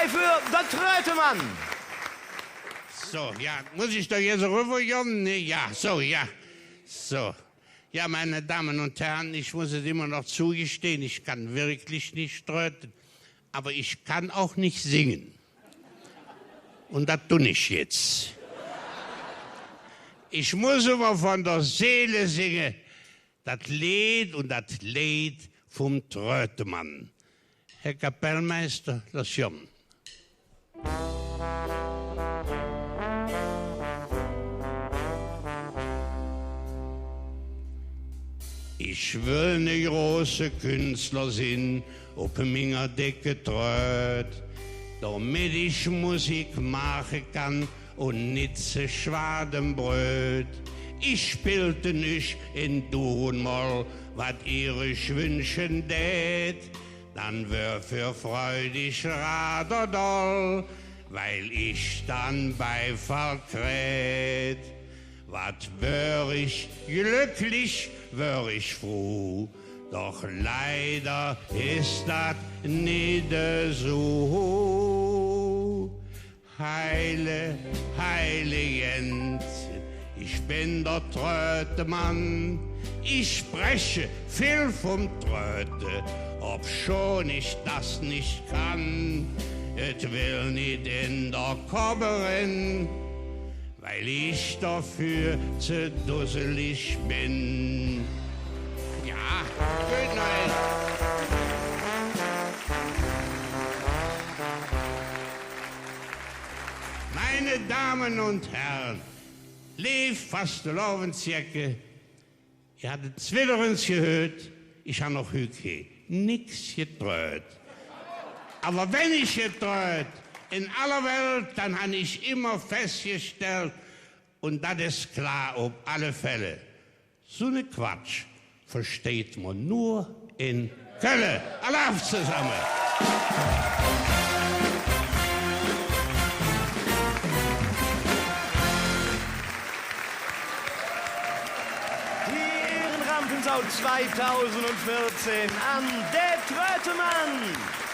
Applaus für der Trötemann. So, ja, muss ich doch jetzt rübergehen? Ne? Ja, so, ja. So. Ja, meine Damen und Herren, ich muss es immer noch zugestehen, ich kann wirklich nicht tröten. Aber ich kann auch nicht singen. Und das tue ich jetzt. Ich muss immer von der Seele singen. Das Lied und das Lied vom Trötemann. Herr Kapellmeister, das Jom. Ich will ne große Künstler sein, ob meiner Decke tröt, damit ich Musik machen kann und nicht zu Schwadenbröt. Ich spielte nicht in Dur und Moll, wat ihr euch wünschen tät, dann wär für freudig Raderdoll, weil ich dann Beifall krät. Wat wär ich glücklich, wär ich froh, doch leider ist dat nicht so. Heile, heile Jens, ich bin der Trötemann, ich spreche viel vom Tröte, obschon ich das nicht kann. Et will nicht in der Kobberin, weil ich dafür zu dusselig bin. Ja, gut nein. Meine Damen und Herren, lief fast Lovensjacke, ihr hattet Zwillerens gehört, ich habe noch Hüke, nix getröt. Aber wenn ich getröt, in aller Welt, dann habe ich immer festgestellt, und das ist klar auf alle Fälle, so ne Quatsch versteht man nur in Köln. Allah zusammen! Die Ehrenrampensau 2014 an der Trötemann.